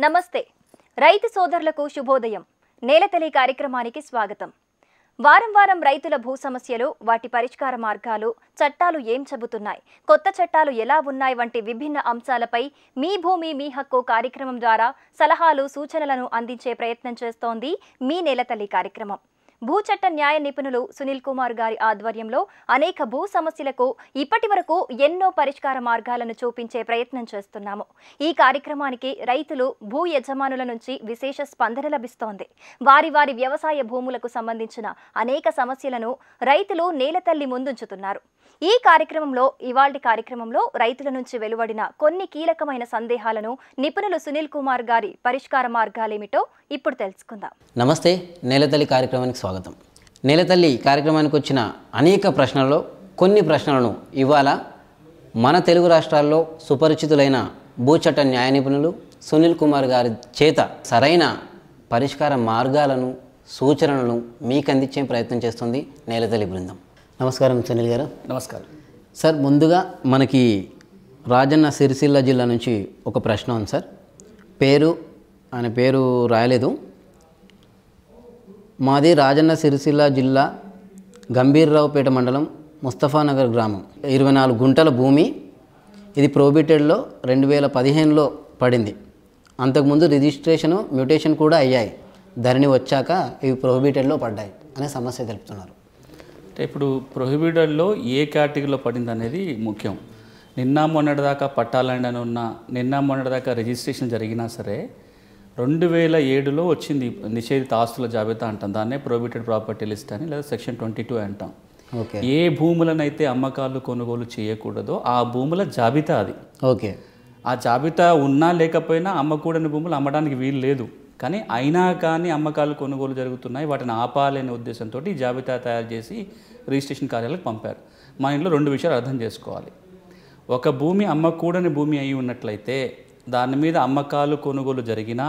నమస్తే రైతు సోదరులకు శుభోదయం. నేలతల్లి కార్యక్రమానికి స్వాగతం. వారం వారం రైతుల భూ సమస్యలు, వాటి పరిష్కార మార్గాలు, చట్టాలు ఏం చెబుతున్నాయి, కొత్త చట్టాలు ఎలా ఉన్నాయి వంటి విభిన్న అంశాలపై మీ భూమి మీ హక్కు కార్యక్రమం ద్వారా సలహాలు, సూచనలను అందించే ప్రయత్నం చేస్తోంది మీ నేలతల్లి కార్యక్రమం. భూచట్ట న్యాయ నిపుణులు సునీల్ కుమార్ గారి ఆధ్వర్యంలో అనేక భూ సమస్యలకు ఇప్పటి వరకు ఎన్నో పరిష్కార మార్గాలను చూపించే ప్రయత్నం చేస్తున్నాము. ఈ కార్యక్రమానికి రైతులు, భూ యజమానుల నుంచి విశేష స్పందన లభిస్తోంది. వారి వారి వ్యవసాయ భూములకు సంబంధించిన అనేక సమస్యలను రైతులు నేలతల్లి ముందుంచుతున్నారు. ఈ కార్యక్రమంలో రైతుల నుంచి వెలువడిన కొన్ని కీలకమైన సందేహాలను నిపుణులు సునీల్ కుమార్ గారి పరిష్కార మార్గాలేమిటో ఇప్పుడు తెలుసుకుందాం. నమస్తే, నేలతల్లి కార్యక్రమానికి స్వాగతం. నేలతల్లి కార్యక్రమానికి వచ్చిన అనేక ప్రశ్నలలో కొన్ని ప్రశ్నలను ఇవాళ మన తెలుగు రాష్ట్రాల్లో సుపరిచితులైన భూచట్ట న్యాయ నిపుణులు సునీల్ కుమార్ గారి చేత సరైన పరిష్కార మార్గాలను, సూచనలను మీకు అందించే ప్రయత్నం చేస్తుంది నేలతల్లి బృందం. నమస్కారం సునీల్ గారు. నమస్కారం సార్. ముందుగా మనకి రాజన్న సిరిసిల్ల జిల్లా నుంచి ఒక ప్రశ్న ఉంది సార్. ఆయన పేరు రాయలేదు. మాది రాజన్న సిరిసిల్ల జిల్లా గంభీర్రావుపేట మండలం ముస్తఫానగర్ గ్రామం. 24 గుంటల భూమి. ఇది ప్రోబిటెడ్లో 2015లో పడింది. అంతకుముందు రిజిస్ట్రేషను, మ్యూటేషన్ కూడా అయ్యాయి. ధరణి వచ్చాక ఇవి ప్రోబిటెడ్లో పడ్డాయి అనే సమస్య తెలుపుతున్నారు. అంటే ఇప్పుడు ప్రొహిబిటెడ్లో ఏ కేటగిరీలో పడింది అనేది ముఖ్యం. నిన్న మొన్నటిదాకా పట్టాలండి అని ఉన్న, నిన్న మొన్నటిదాకా రిజిస్ట్రేషన్ జరిగినా సరే 2007లో వచ్చింది నిషేధిత ఆస్తుల జాబితా అంటాం. దాన్నే ప్రొహిబిటెడ్ ప్రాపర్టీ లిస్ట్ అని, లేదా సెక్షన్ 22 అంటాం. ఓకే. ఏ భూములనైతే అమ్మకాలు, కొనుగోలు చేయకూడదో ఆ భూముల జాబితా అది. ఓకే. ఆ జాబితా ఉన్నా లేకపోయినా అమ్మకూడని భూములు అమ్మడానికి వీలు లేదు. కానీ అయినా కానీ అమ్మకాలు, కొనుగోలు జరుగుతున్నాయి, వాటిని ఆపాలనే ఉద్దేశంతో ఈ జాబితా తయారు చేసి రిజిస్ట్రేషన్ కార్యాలయాలకు పంపారు. మన ఇంట్లో 2 విషయాలు అర్థం చేసుకోవాలి. ఒక భూమి అమ్మకూడని భూమి అయి ఉన్నట్లయితే దాని మీద అమ్మకాలు, కొనుగోలు జరిగినా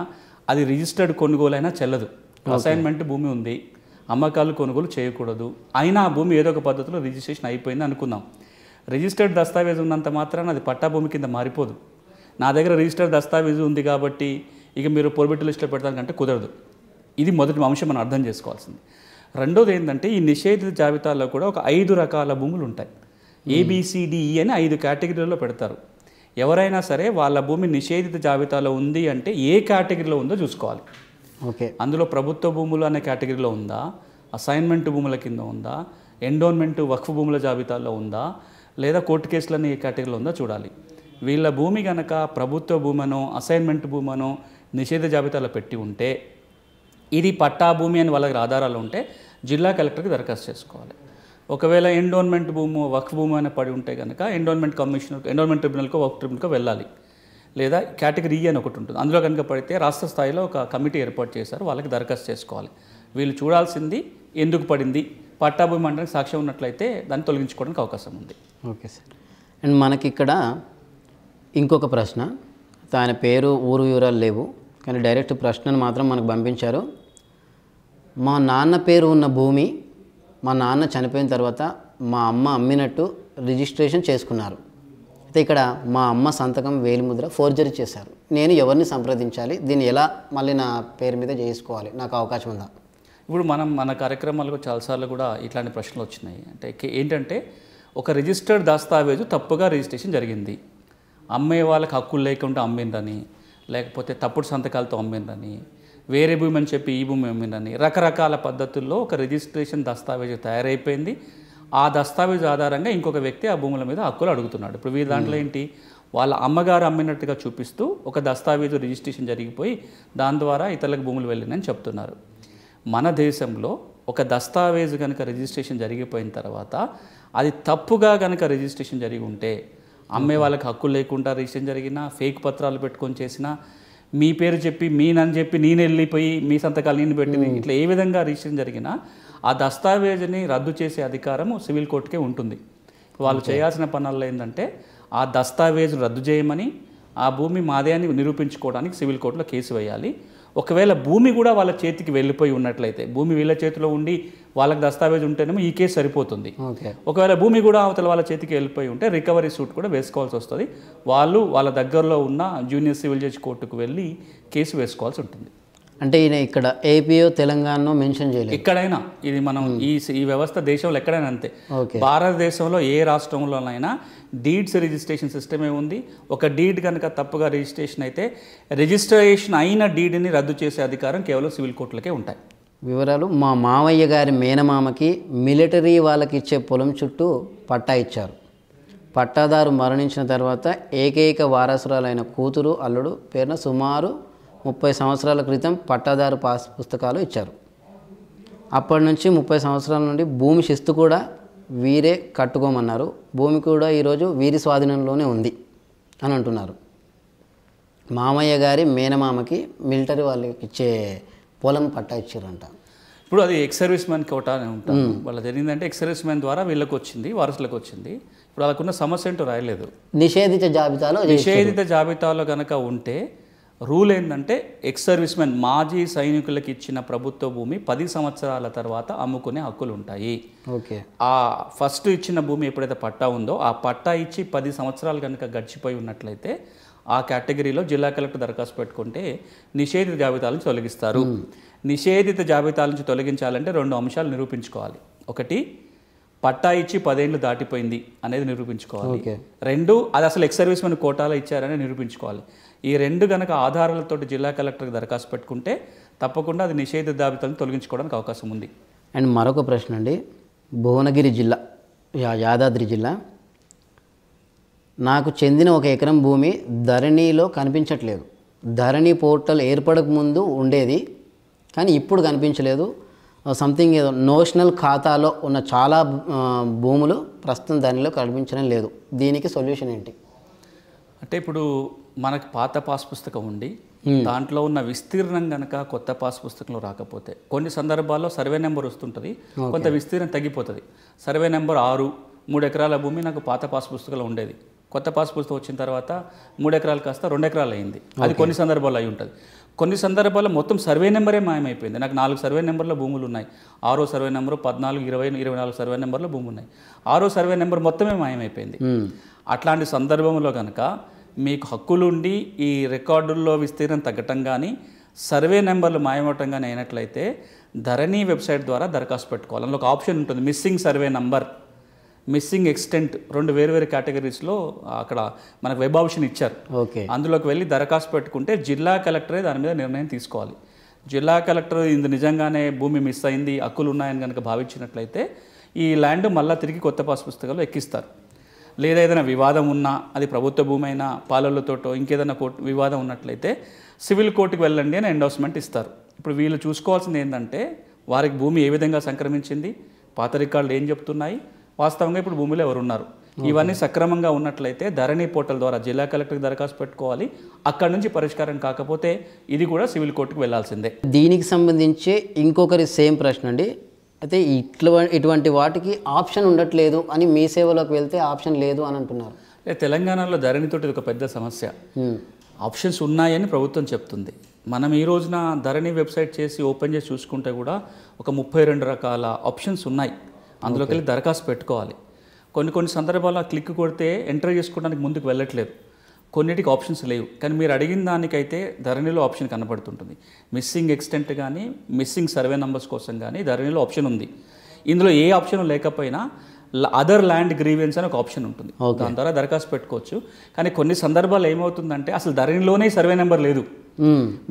అది రిజిస్టర్డ్ కొనుగోలు అయినా చెల్లదు. అసైన్మెంట్ భూమి ఉంది, అమ్మకాలు, కొనుగోలు చేయకూడదు. అయినా ఆ భూమి ఏదో ఒక పద్ధతిలో రిజిస్ట్రేషన్ అయిపోయింది అనుకుందాం. రిజిస్టర్డ్ దస్తావేజ్ ఉన్నంత మాత్రాన అది పట్టా భూమి కింద మారిపోదు. నా దగ్గర రిజిస్టర్డ్ దస్తావేజ్ ఉంది కాబట్టి ఇక మీరు ప్రొహిబిటెడ్ లిస్టులో పెడతానికంటే కుదరదు. ఇది మొదటి అంశం మనం అర్థం చేసుకోవాల్సింది. రెండోది ఏంటంటే, ఈ నిషేధిత జాబితాలో కూడా ఒక 5 రకాల భూములు ఉంటాయి. ABCDE అని 5 కేటగిరీలలో పెడతారు. ఎవరైనా సరే వాళ్ళ భూమి నిషేధిత జాబితాలో ఉంది అంటే ఏ కేటగిరీలో ఉందో చూసుకోవాలి. ఓకే. అందులో ప్రభుత్వ భూములు అనే కేటగిరీలో ఉందా, అసైన్మెంట్ భూముల కింద ఉందా, ఎండోన్మెంట్ వక్ఫ్ భూముల జాబితాలో ఉందా, లేదా కోర్టు కేసులు అనే కేటగిరీలో ఉందా చూడాలి. వీళ్ళ భూమి కనుక ప్రభుత్వ భూమనో, అసైన్మెంట్ భూమనో నిషేధ జాబితాలో పెట్టి ఉంటే, ఇది పట్టా భూమి అని వాళ్ళకి ఆధారాలు ఉంటే జిల్లా కలెక్టర్కి దరఖాస్తు చేసుకోవాలి. ఒకవేళ ఎండోన్మెంట్ భూమి, వక్ఫ్ భూమి అని పడి ఉంటే కనుక ఎండోన్మెంట్ కమిషనర్, ఎండోన్మెంట్ ట్రిబ్యునల్కో, వక్ఫ్ ట్రిబ్యునల్కో వెళ్ళాలి. లేదా కేటగిరీ అని ఒకటి ఉంటుంది, అందులో కనుక పడితే రాష్ట్ర స్థాయిలో ఒక కమిటీ ఏర్పాటు చేశారు, వాళ్ళకి దరఖాస్తు చేసుకోవాలి. వీళ్ళు చూడాల్సింది ఎందుకు పడింది, పట్టా భూమి అనడానికి సాక్ష్యం ఉన్నట్లయితే దాన్ని తొలగించుకోవడానికి అవకాశం ఉంది. Okay sir. అండ్ మనకి ఇక్కడ ఇంకొక ప్రశ్న. ఆయన పేరు, ఊరు వివరాలు లేవు, కానీ డైరెక్ట్ ప్రశ్నను మాత్రం మనకు పంపించారు. మా నాన్న పేరు ఉన్న భూమి మా నాన్న చనిపోయిన తర్వాత మా అమ్మ అమ్మినట్టు రిజిస్ట్రేషన్ చేసుకున్నారు. అయితే ఇక్కడ మా అమ్మ సంతకం, వేలిముద్ర ఫోర్జరీ చేశారు. నేను ఎవరిని సంప్రదించాలి? దీన్ని ఎలా మళ్ళీ నా పేరు మీద చేసుకోవాలి? నాకు అవకాశం ఉందా? ఇప్పుడు మన కార్యక్రమాలకు చాలాసార్లు కూడా ఇట్లాంటి ప్రశ్నలు వచ్చినాయి. అంటే ఏంటంటే, ఒక రిజిస్టర్డ్ దస్తావేజు తప్పుగా రిజిస్ట్రేషన్ జరిగింది, అమ్మే వాళ్ళకి హక్కులు లేకుండా అమ్మిందని, లేకపోతే తప్పుడు సంతకాలతో అమ్మిందని, వేరే భూమి అని చెప్పి ఈ భూమి అమ్మిందని, రకరకాల పద్ధతుల్లో ఒక రిజిస్ట్రేషన్ దస్తావేజు తయారైపోయింది. ఆ దస్తావేజు ఆధారంగా ఇంకొక వ్యక్తి ఆ భూముల మీద హక్కులు అడుగుతున్నాడు. ఇప్పుడు వీరి దాంట్లో ఏంటి, వాళ్ళ అమ్మగారు అమ్మినట్టుగా చూపిస్తూ ఒక దస్తావేజు రిజిస్ట్రేషన్ జరిగిపోయి దాని ద్వారా ఇతరులకు భూములు వెళ్ళిందని చెప్తున్నారు. మన దేశంలో ఒక దస్తావేజు కనుక రిజిస్ట్రేషన్ జరిగిపోయిన తర్వాత అది తప్పుగా కనుక రిజిస్ట్రేషన్ జరిగి ఉంటే, అమ్మే వాళ్ళకి హక్కులు లేకుండా రిజిస్ట్రేషన్ జరిగినా, ఫేక్ పత్రాలు పెట్టుకొని చేసినా, మీ పేరు చెప్పి నన్ను చెప్పి నేను వెళ్ళిపోయి మీ సంతకాలు నేను పెట్టింది, ఇట్లా ఏ విధంగా రిజిస్ట్రేషన్ జరిగినా ఆ దస్తావేజుని రద్దు చేసే అధికారము సివిల్ కోర్టుకే ఉంటుంది. వాళ్ళు చేయాల్సిన పనుల్లో ఏంటంటే, ఆ దస్తావేజును రద్దు చేయమని, ఆ భూమి మాదే అని నిరూపించుకోవడానికి సివిల్ కోర్టులో కేసు వేయాలి. ఒకవేళ భూమి కూడా వాళ్ళ చేతికి వెళ్ళిపోయి ఉన్నట్లయితే, భూమి వీళ్ళ చేతిలో ఉండి వాళ్ళకి దస్తావేజ్ ఉంటేనేమో ఈ కేసు సరిపోతుంది. ఒకవేళ భూమి కూడా అవతల వాళ్ళ చేతికి వెళ్ళిపోయి ఉంటే రికవరీ సూట్ కూడా వేసుకోవాల్సి వస్తుంది. వాళ్ళు వాళ్ళ దగ్గరలో ఉన్న జూనియర్ సివిల్ జడ్జి కోర్టుకు వెళ్ళి కేసు వేసుకోవాల్సి ఉంటుంది. అంటే ఈయన ఇక్కడ ఏపీఓ తెలంగాణలో మెన్షన్ చేయలేదు. ఎక్కడైనా ఇది మనం ఈ వ్యవస్థ దేశంలో ఎక్కడైనా అంతే. భారతదేశంలో ఏ రాష్ట్రంలోనైనా డీడ్స్ రిజిస్ట్రేషన్ సిస్టమే ఉంది. ఒక డీడ్ కనుక తప్పుగా రిజిస్ట్రేషన్ అయితే రిజిస్ట్రేషన్ అయిన డీడ్ని రద్దు చేసే అధికారం కేవలం సివిల్ కోర్టులకే ఉంటాయి. వివరాలు: మా మావయ్య గారి మేనమామకి మిలిటరీ వాళ్ళకి ఇచ్చే పొలం చుట్టూ పట్టా ఇచ్చారు. పట్టాదారు మరణించిన తర్వాత ఏకైక వారసురాలైన కూతురు అల్లుడు పేరున సుమారు 30 సంవత్సరాల క్రితం పట్టాదారు పాస్ పుస్తకాలు ఇచ్చారు. అప్పటి నుంచి 30 సంవత్సరాల నుండి భూమి శిస్తు కూడా వీరే కట్టుకోమన్నారు. భూమి కూడా ఈరోజు వీరి స్వాధీనంలోనే ఉంది అని అంటున్నారు. మామయ్య గారి మేనమామకి మిలిటరీ వాళ్ళకి ఇచ్చే పొలం పట్టా ఇచ్చారంట. ఇప్పుడు అది ఎక్స్ సర్వీస్ మ్యాన్ కోటా అని ఉంటారు. వాళ్ళు జరిగిందంటే ఎక్స్ సర్వీస్ మ్యాన్ ద్వారా వీళ్ళకి వచ్చింది, వారసులకు వచ్చింది. ఇప్పుడు వాళ్ళకున్న సమస్య ఏంటో రాయలేదు. నిషేధిత జాబితాలో కనుక ఉంటే రూల్ ఏంటంటే ఎక్స్ సర్వీస్ మ్యాన్ మాజీ సైనికులకు ఇచ్చిన ప్రభుత్వ భూమి 10 సంవత్సరాల తర్వాత అమ్ముకునే హక్కులు ఉంటాయి. ఆ ఫస్ట్ ఇచ్చిన భూమి ఎప్పుడైతే పట్టా ఉందో ఆ పట్టా ఇచ్చి 10 సంవత్సరాలు కనుక గడిచిపోయి ఉన్నట్లయితే ఆ కేటగిరీలో జిల్లా కలెక్టర్ దరఖాస్తు పెట్టుకుంటే నిషేధిత జాబితాల నుంచి తొలగిస్తారు. నిషేధిత జాబితాల నుంచి తొలగించాలంటే 2 అంశాలు నిరూపించుకోవాలి. ఒకటి, పట్టా ఇచ్చి 10 ఏళ్ళు దాటిపోయింది అనేది నిరూపించుకోవాలి. 2, అది అసలు ఎక్స్ సర్వీస్ మ్యాన్ కోటాలో ఇచ్చారని నిరూపించుకోవాలి. ఈ 2 కనుక ఆధారాలతో జిల్లా కలెక్టర్కి దరఖాస్తు పెట్టుకుంటే తప్పకుండా అది నిషేధిత జాబితాలను తొలగించుకోవడానికి అవకాశం ఉంది. అండ్ మరొక ప్రశ్న అండి, భువనగిరి జిల్లా, యాదాద్రి జిల్లా, నాకు చెందిన 1 ఎకరం భూమి ధరణిలో కనిపించట్లేదు. ధరణి పోర్టల్ ఏర్పడక ముందు ఉండేది కానీ ఇప్పుడు కనిపించలేదు. సంథింగ్ ఏదో నోషనల్ ఖాతాలో ఉన్న చాలా భూములు ప్రస్తుతం ధరణిలో కనిపించడం లేదు. దీనికి సొల్యూషన్ ఏంటి? అంటే ఇప్పుడు మనకు పాత పాస్ పుస్తకం ఉండి దాంట్లో ఉన్న విస్తీర్ణం కనుక కొత్త పాస్ పుస్తకంలో రాకపోతే కొన్ని సందర్భాల్లో సర్వే నెంబర్ వస్తుంటుంది, కొంత విస్తీర్ణం తగ్గిపోతుంది. సర్వే నెంబర్ 6, 3 ఎకరాల భూమి నాకు పాత పాస్ పుస్తకంలో ఉండేది. కొత్త పాస్ పుస్తకం వచ్చిన తర్వాత 3 ఎకరాలు కాస్త 2 ఎకరాలు అయింది. అది కొన్ని సందర్భాల్లో అయి ఉంటుంది. కొన్ని సందర్భాల్లో మొత్తం సర్వే నెంబరే మాయమైపోయింది. నాకు 4 సర్వే నెంబర్లో భూములు ఉన్నాయి. 6వ సర్వే నెంబరు, 14, 20, 24 సర్వే నెంబర్లో భూములు ఉన్నాయి. 6వ సర్వే నెంబర్ మొత్తమే మాయమైపోయింది. అట్లాంటి సందర్భంలో కనుక మీకు హక్కులుండి ఈ రికార్డుల్లో విస్తీర్ణం తగ్గటం కానీ సర్వే నెంబర్లు మాయమవటం కానీ అయినట్లయితే ధరణి వెబ్సైట్ ద్వారా దరఖాస్తు పెట్టుకోవాలి. అందులో ఒక ఆప్షన్ ఉంటుంది, missing survey number, missing extent, 2 వేరు కేటగిరీస్లో అక్కడ మనకు వెబ్ ఆప్షన్ ఇచ్చారు. అందులోకి వెళ్ళి దరఖాస్తు పెట్టుకుంటే జిల్లా కలెక్టరే దాని మీద నిర్ణయం తీసుకోవాలి. జిల్లా కలెక్టర్ ఇది నిజంగానే భూమి మిస్ అయింది, హక్కులు ఉన్నాయని కనుక భావించినట్లయితే ఈ ల్యాండ్ మళ్ళీ తిరిగి కొత్త పాస్ పుస్తకాలు ఎక్కిస్తారు. లేదా ఏదైనా వివాదం ఉన్నా, అది ప్రభుత్వ భూమి అయినా పాలలతోటో ఇంకేదైనా వివాదం ఉన్నట్లయితే సివిల్ కోర్టుకు వెళ్ళండి అని ఎండోర్స్మెంట్ ఇస్తారు. ఇప్పుడు వీళ్ళు చూసుకోవాల్సింది ఏంటంటే వారికి భూమి ఏ విధంగా సంక్రమించింది, పాత రికార్డులు ఏం చెప్తున్నాయి, వాస్తవంగా ఇప్పుడు భూమిలో ఎవరున్నారు, ఇవన్నీ సక్రమంగా ఉన్నట్లయితే ధరణి పోర్టల్ ద్వారా జిల్లా కలెక్టర్కి దరఖాస్తు పెట్టుకోవాలి. అక్కడి నుంచి పరిష్కారం కాకపోతే ఇది కూడా సివిల్ కోర్టుకు వెళ్లాల్సిందే. దీనికి సంబంధించి ఇంకొకరి సేమ్ ప్రశ్న అండి. అయితే ఇటువంటి వాటికి ఆప్షన్ ఉండట్లేదు అని మీ సేవలోకి వెళ్తే ఆప్షన్ లేదు అని అంటున్నారు. తెలంగాణలో ధరణితోటి ఒక పెద్ద సమస్య. ఆప్షన్స్ ఉన్నాయని ప్రభుత్వం చెప్తుంది. మనం ఈ రోజున ధరణి వెబ్సైట్ చేసి ఓపెన్ చేసి చూసుకుంటే కూడా ఒక 32 రకాల ఆప్షన్స్ ఉన్నాయి. అందులోకి వెళ్ళి దరఖాస్తు పెట్టుకోవాలి. కొన్ని సందర్భాల్లో క్లిక్ కొడితే ఎంటర్ చేసుకోవడానికి ముందుకు వెళ్ళట్లేదు. కొన్నిటికి ఆప్షన్స్ లేవు. కానీ మీరు అడిగిన దానికైతే ధరణిలో ఆప్షన్ కనబడుతుంటుంది. మిస్సింగ్ ఎక్స్టెంట్ కానీ మిస్సింగ్ సర్వే నెంబర్స్ కోసం కానీ ధరణిలో ఆప్షన్ ఉంది. ఇందులో ఏ ఆప్షన్ లేకపోయినా అదర్ ల్యాండ్ గ్రీవెన్స్ అని ఒక ఆప్షన్ ఉంటుంది. దాని ద్వారా దరఖాస్తు పెట్టుకోవచ్చు. కానీ కొన్ని సందర్భాలు ఏమవుతుందంటే అసలు ధరణిలోనే సర్వే నెంబర్ లేదు.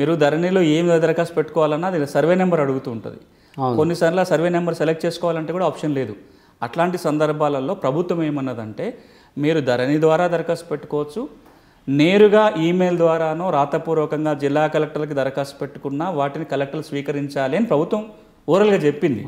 మీరు ధరణిలో ఏం దరఖాస్తు పెట్టుకోవాలన్నా అది సర్వే నెంబర్ అడుగుతూ ఉంటుంది. కొన్నిసార్లు సర్వే నెంబర్ సెలెక్ట్ చేసుకోవాలంటే కూడా ఆప్షన్ లేదు. అట్లాంటి సందర్భాలలో ప్రభుత్వం ఏమన్నదంటే మీరు ధరణి ద్వారా దరఖాస్తు పెట్టుకోవచ్చు, నేరుగా ఈమెయిల్ ద్వారానో రాతపూర్వకంగా జిల్లా కలెక్టర్లకి దరఖాస్తు పెట్టుకున్నా వాటిని కలెక్టర్లు స్వీకరించాలి అని ప్రభుత్వం ఓరల్గా చెప్పింది.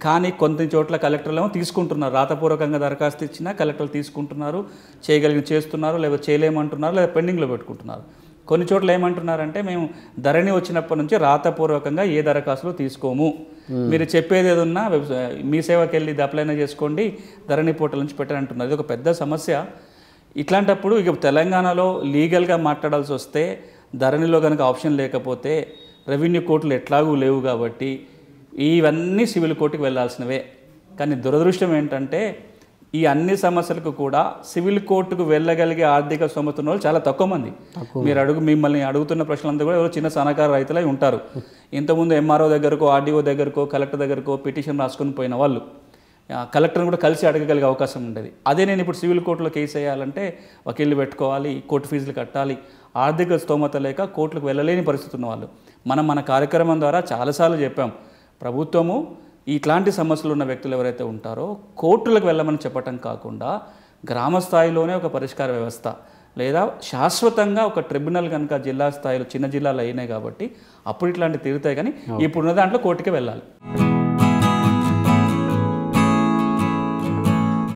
కానీ కొన్ని చోట్ల కలెక్టర్లు తీసుకుంటున్నారు, రాతపూర్వకంగా దరఖాస్తు ఇచ్చినా కలెక్టర్లు తీసుకుంటున్నారు, చేయగలిగిన చేస్తున్నారు, లేదా చేయలేమంటున్నారు, లేదా పెండింగ్లో పెట్టుకుంటున్నారు. కొన్ని చోట్ల ఏమంటున్నారంటే మేము ధరణి వచ్చినప్పటి నుంచి రాతపూర్వకంగా ఏ దరఖాస్తులు తీసుకోము, మీరు చెప్పేది ఏదన్నా మీ సేవకి వెళ్ళి అప్లైనా చేసుకోండి, ధరణి పోర్టల్ నుంచి పెట్టని అంటున్నారు. ఇది ఒక పెద్ద సమస్య. ఇట్లాంటప్పుడు ఇక తెలంగాణలో లీగల్గా మాట్లాడాల్సి వస్తే ధరణిలో కనుక ఆప్షన్ లేకపోతే రెవెన్యూ కోర్టులు ఎట్లాగూ లేవు కాబట్టి ఇవన్నీ సివిల్ కోర్టుకు వెళ్ళాల్సినవే. కానీ దురదృష్టం ఏంటంటే ఈ అన్ని సమస్యలకు కూడా సివిల్ కోర్టుకు వెళ్ళగలిగే ఆర్థిక స్తోమత ఉన్న వాళ్ళు చాలా తక్కువ మంది. మిమ్మల్ని అడుగుతున్న ప్రశ్నలంతా కూడా ఎవరో చిన్న సన్నకారు రైతులై ఉంటారు. ఇంతకుముందు ఎంఆర్ఓ దగ్గరకో, ఆర్డీఓ దగ్గరకో, కలెక్టర్ దగ్గరకో పిటిషన్ రాసుకొని పోయిన వాళ్ళు కలెక్టర్ని కూడా కలిసి అడగగలిగే అవకాశం ఉండేది. అదే నేను ఇప్పుడు సివిల్ కోర్టులో కేసు వేయాలంటే వకీళ్ళు పెట్టుకోవాలి, కోర్టు ఫీజులు కట్టాలి, ఆర్థిక స్తోమత లేక కోర్టులకు వెళ్ళలేని పరిస్థితి ఉన్న వాళ్ళు. మన కార్యక్రమం ద్వారా చాలాసార్లు చెప్పాం, ప్రభుత్వము ఇట్లాంటి సమస్యలు ఉన్న వ్యక్తులు ఎవరైతే ఉంటారో కోర్టులకు వెళ్ళమని చెప్పటం కాకుండా గ్రామ స్థాయిలోనే ఒక పరిష్కార వ్యవస్థ లేదా శాశ్వతంగా ఒక ట్రిబ్యునల్ కనుక జిల్లా స్థాయిలో చిన్న జిల్లాలో అయినాయి కాబట్టి అప్పుడు ఇట్లాంటివి తీరుతాయి. కానీ ఇప్పుడున్న దాంట్లో కోర్టుకే వెళ్ళాలి.